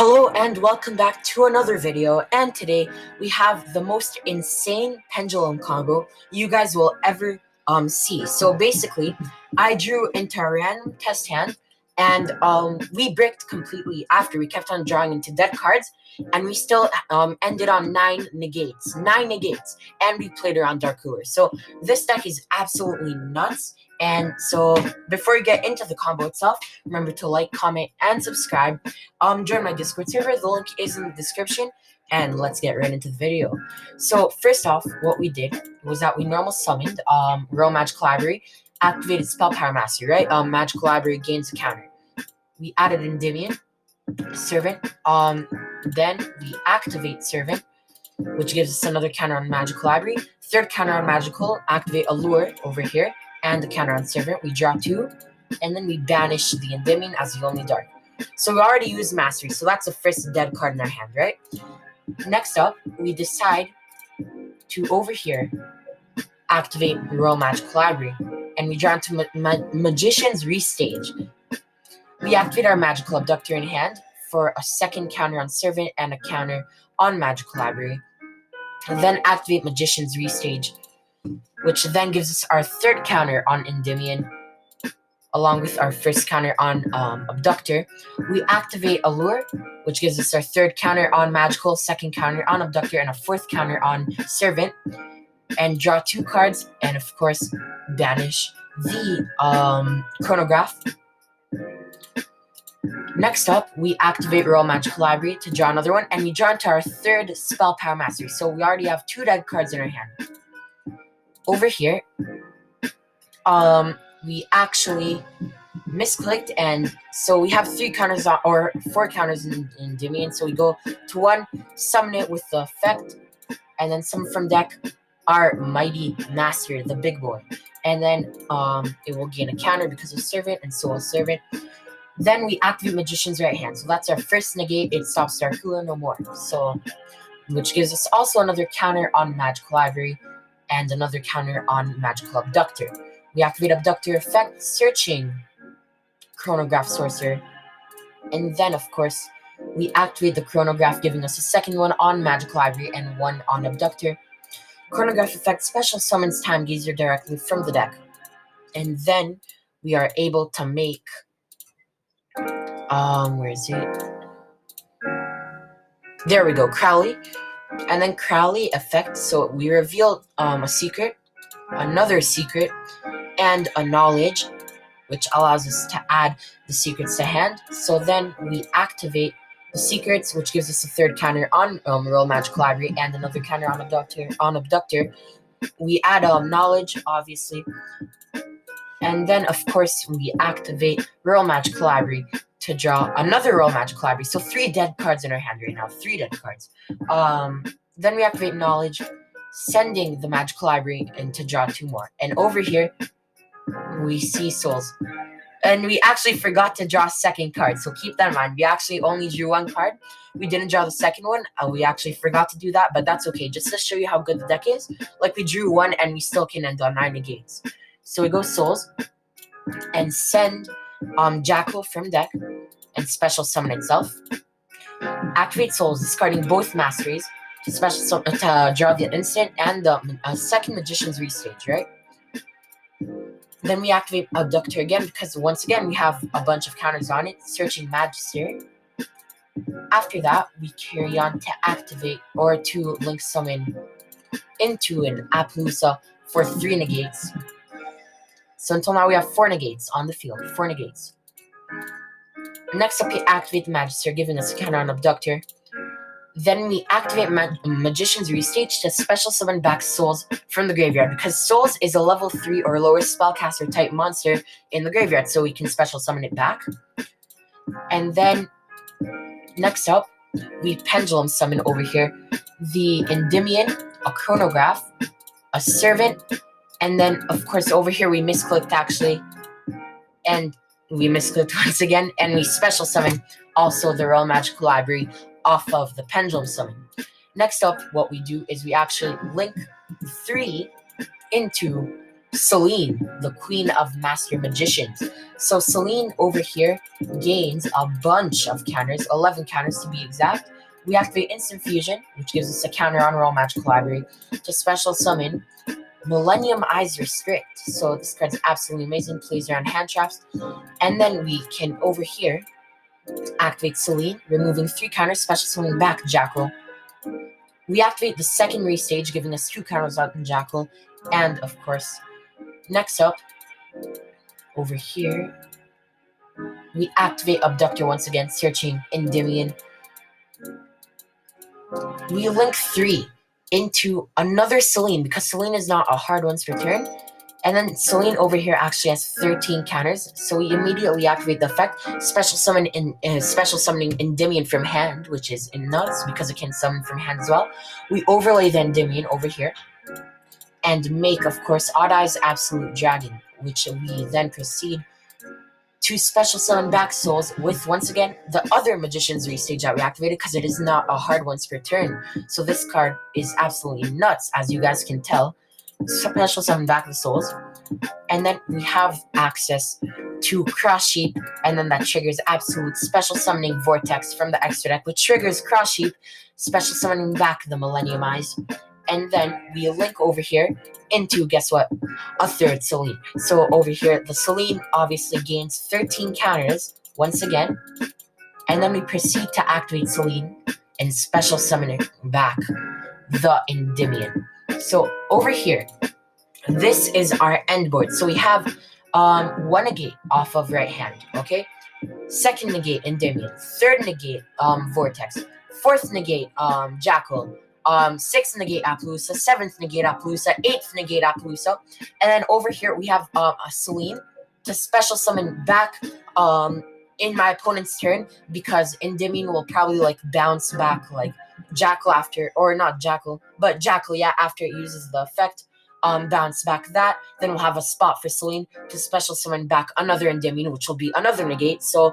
Hello and welcome back to another video, and today we have the most insane pendulum combo you guys will ever see. So basically, I drew into a random test hand, and we bricked completely after we kept on drawing into dead cards, and we still ended on 9 negates, and we played around Dark Cooler. So this deck is absolutely nuts. And so before we get into the combo itself, remember to like, comment, and subscribe. Join my Discord server. The link is in the description, and let's get right into the video. So first off, what we did was that we normal summoned Royal Magical Library, activated Spell Power Mastery, right? Magical Library gains a counter. We added Endymion, Servant. Then we activate Servant, which gives us another counter on Magical Library. Third counter on Magical, activate Allure over here, and the counter on Servant. We draw 2, and then we banish the Endymion as the only dark. So we already used Mastery, so that's the first dead card in our hand, right? Next up, we decide to, over here, activate Royal Magical Library, and we draw into Magician's Restage. We activate our Magical Abductor in hand for a second counter on Servant and a counter on Magical Library. And then activate Magician's Restage, which then gives us our third counter on Endymion, along with our first counter on Abductor. We activate Allure, which gives us our third counter on Magical, second counter on Abductor, and a fourth counter on Servant, and draw 2 cards, and of course, banish the Chronograph. Next up, we activate Royal Magical Library to draw another one, and we draw into our third Spell Power Mastery, so we already have 2 dead cards in our hand. Over here, we actually misclicked, and so we have 3 counters on, or 4 counters in Endymion. So we go to 1, summon it with the effect, and then summon from deck our Mighty Master, the big boy, and then it will gain a counter because of Servant, and so will Servant. Then we activate Magician's Right Hand, so that's our first negate. It stops Dark Cooler no more, so which gives us also another counter on Magical Library and another counter on Magical Abductor. We activate Abductor effect, searching Chronograph Sorcerer, and then of course we activate the Chronograph, giving us a second one on Magical Library and one on Abductor. Chronograph effect special summons Time Gazer directly from the deck, and then we are able to make where is it? There we go, Crowley, and then Crowley effect. So we reveal a secret, another secret, and a knowledge, which allows us to add the secrets to hand. So then we activate the secrets, which gives us a third counter on Royal Magical Library and another counter on Abductor. We add knowledge, obviously, and then of course we activate Royal Magical Library to draw another Royal Magical Library. So 3 dead cards in our hand right now, 3 dead cards. Then we activate knowledge, sending the Magical Library and to draw 2 more. And over here, we see souls, and we actually forgot to draw a second card, so keep that in mind. We actually only drew 1 card. We didn't draw the second one. We actually forgot to do that, but that's okay, just to show you how good the deck is. Like, we drew 1 and we still can end on 9 negates. So we go souls and send Jackal from deck and special summon itself. Activate souls, discarding both masteries to special summon to draw the instant and the second Magician's Restage, right? Then we activate Abductor again, because once again we have a bunch of counters on it, searching Magister. After that, we carry on to activate or to link summon into an Appaloosa for 3 negates. So until now we have 4 negates on the field, 4 negates. Next up, we activate the Magister, giving us a counter on Abductor. Then we activate Magician's Restage to special summon back Souls from the graveyard, because Souls is a level 3 or lower spellcaster type monster in the graveyard, so we can special summon it back. And then next up, we Pendulum summon over here the Endymion, a Chronograph, a Servant, and then of course over here we misclicked actually, and we misclicked once again, and we special summon also the Royal Magical Library off of the Pendulum summon. Next up, what we do is we actually link 3 into Celine, the Queen of Master Magicians. So Celine over here gains a bunch of counters, 11 counters to be exact. We activate Instant Fusion, which gives us a counter on Roll Magical Library, to special summon Millennium Eyes Restrict. So this card's absolutely amazing, plays around hand traps. And then we can, over here, activate Celine, removing 3 counters, special summoning back Jackal. We activate the secondary stage, giving us 2 counters out in Jackal. And, of course, next up, over here, we activate Abductor once again, searching Endymion. We link 3 into another Celine, because Celine is not a hard once per turn. And then Celine over here actually has 13 counters, so we immediately activate the effect, special summoning Endymion from hand, which is nuts because it can summon from hand as well. We overlay the Endymion over here, and make, of course, Odd Eyes Absolute Dragon, which we then proceed to special summon back souls with, once again, the other Magician's Restage that we activated, because it is not a hard once per turn. So this card is absolutely nuts, as you guys can tell. Special summon back the souls, and then we have access to Cross Sheep, and then that triggers absolute special summoning Vortex from the extra deck, which triggers Cross Sheep, special summoning back the Millennium Eyes, and then we link over here into, guess what, a third Celine. So over here, the Celine obviously gains 13 counters once again, and then we proceed to activate Celine and special summon back the Endymion. So over here, this is our end board. So we have 1 negate off of right hand, okay? Second negate, Endymion. Third negate, Vortex. Fourth negate, Jackal. Sixth negate, Appaloosa. Seventh negate, Appaloosa. Eighth negate, Appaloosa. And then over here we have a Celine to special summon back in my opponent's turn, because Endymion will probably like bounce back like Jackal after, or not Jackal, but Jackal, yeah, after it uses the effect. Bounce back that, then we'll have a spot for Celine to special summon back another Endymion, which will be another negate, so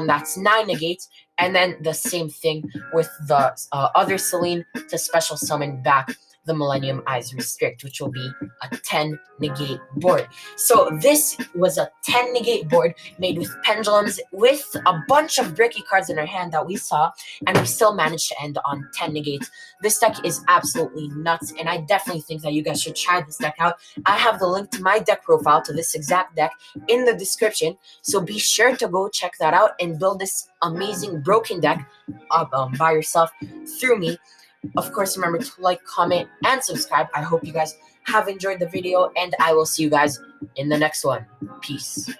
that's 9 negates, and then the same thing with the other Celine to special summon back the Millennium Eyes Restrict, which will be a 10 negate board. So this was a 10 negate board made with pendulums, with a bunch of bricky cards in our hand that we saw, and we still managed to end on 10 negates. This deck is absolutely nuts, and I definitely think that you guys should try this deck out. I have the link to my deck profile to this exact deck in the description, so be sure to go check that out and build this amazing broken deck by yourself through me. Of course, remember to like, comment, and subscribe. I hope you guys have enjoyed the video, and I will see you guys in the next one. Peace.